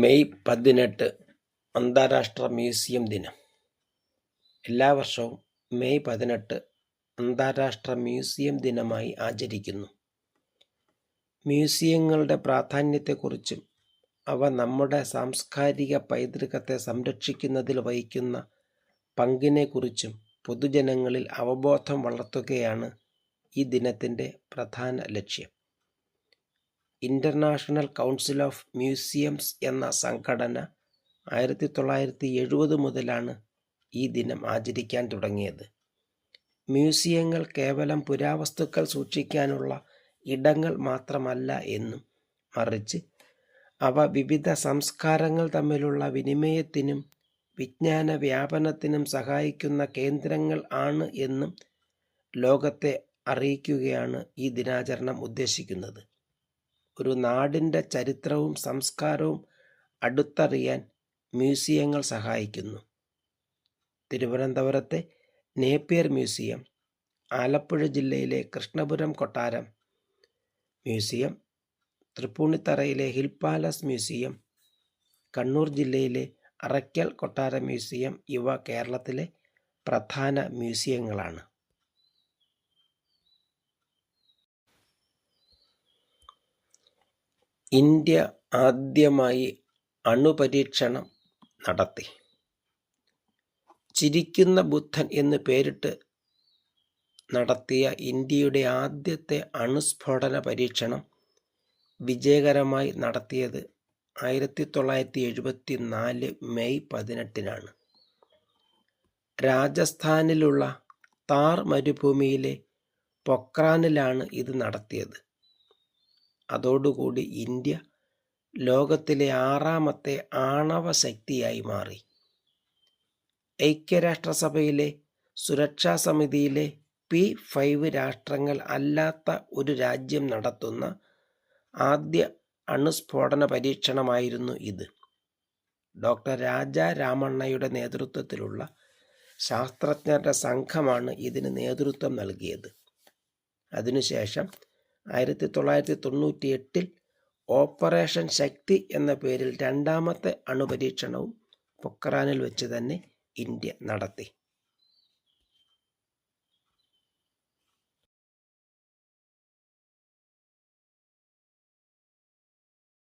May 18 അന്താരാഷ്ട്ര museum ദിനം. എല്ലാ വർഷവും മെയ് 18 അന്താരാഷ്ട്ര മ്യൂസിയം ദിനമായി ആചരിക്കുന്നു. മ്യൂസിയങ്ങളുടെ പ്രാധാന്യത്തെക്കുറിച്ചും അവ നമ്മുടെ സാംസ്കാരിക പൈതൃകത്തെ സംരക്ഷിക്കുന്നതിൽ വഹിക്കുന്ന പങ്കിനെക്കുറിച്ചും പൊതുജനങ്ങളിൽ അവബോധം വളർത്തുകയാണ് ഈ ദിനത്തിൻ്റെ പ്രധാന ലക്ഷ്യം. ഇൻ്റർനാഷണൽ കൗൺസിൽ ഓഫ് മ്യൂസിയംസ് എന്ന സംഘടന 1970 മുതലാണ് ഈ ദിനം ആചരിക്കാൻ തുടങ്ങിയത്. മ്യൂസിയങ്ങൾ കേവലം പുരാവസ്തുക്കൾ സൂക്ഷിക്കാനുള്ള ഇടങ്ങൾ മാത്രമല്ല എന്നും, മറിച്ച് അവ വിവിധ സംസ്കാരങ്ങൾ തമ്മിലുള്ള വിനിമയത്തിനും വിജ്ഞാന വ്യാപനത്തിനും സഹായിക്കുന്ന കേന്ദ്രങ്ങൾ ആണ് എന്നും ലോകത്തെ അറിയിക്കുകയാണ് ഈ ദിനാചരണം ഉദ്ദേശിക്കുന്നത്. ഒരു നാടിൻ്റെ ചരിത്രവും സംസ്കാരവും അടുത്തറിയാൻ മ്യൂസിയങ്ങൾ സഹായിക്കുന്നു. തിരുവനന്തപുരത്തെ നേപ്പിയർ മ്യൂസിയം, ആലപ്പുഴ ജില്ലയിലെ കൃഷ്ണപുരം കൊട്ടാരം മ്യൂസിയം, തൃപ്പൂണിത്തറയിലെ ഹിൽ പാലസ് മ്യൂസിയം, കണ്ണൂർ ജില്ലയിലെ അറയ്ക്കൽ കൊട്ടാര മ്യൂസിയം ഇവ കേരളത്തിലെ പ്രധാന മ്യൂസിയങ്ങളാണ്. ഇന്ത്യ ആദ്യമായി അണുപരീക്ഷണം നടത്തി. ചിരിക്കുന്ന ബുദ്ധൻ എന്ന് പേരിട്ട് നടത്തിയ ഇന്ത്യയുടെ ആദ്യത്തെ അണുസ്ഫോടന പരീക്ഷണം വിജയകരമായി നടത്തിയത് 1974 മെയ് 18 രാജസ്ഥാനിലുള്ള താർ മരുഭൂമിയിലെ പൊക്രാനിലാണ് ഇത് നടത്തിയത്. അതോടുകൂടി ഇന്ത്യ ലോകത്തിലെ 6ാമത്തെ ആണവ ശക്തിയായി മാറി. ഐക്യരാഷ്ട്രസഭയിലെ സുരക്ഷാ സമിതിയിലെ P5 രാഷ്ട്രങ്ങൾ അല്ലാത്ത ഒരു രാജ്യം നടത്തുന്ന ആദ്യ അണുസ്ഫോടന പരീക്ഷണമായിരുന്നു ഇത്. ഡോക്ടർ രാജാ രാമണ്ണയുടെ നേതൃത്വത്തിലുള്ള ശാസ്ത്രജ്ഞരുടെ സംഘമാണ് ഇതിന് നേതൃത്വം നൽകിയത്. അതിനുശേഷം 1998 ഓപ്പറേഷൻ ശക്തി എന്ന പേരിൽ 2ാമത്തെ അണുപരീക്ഷണവും പൊക്രാനിൽ വെച്ച് തന്നെ ഇന്ത്യ നടത്തി.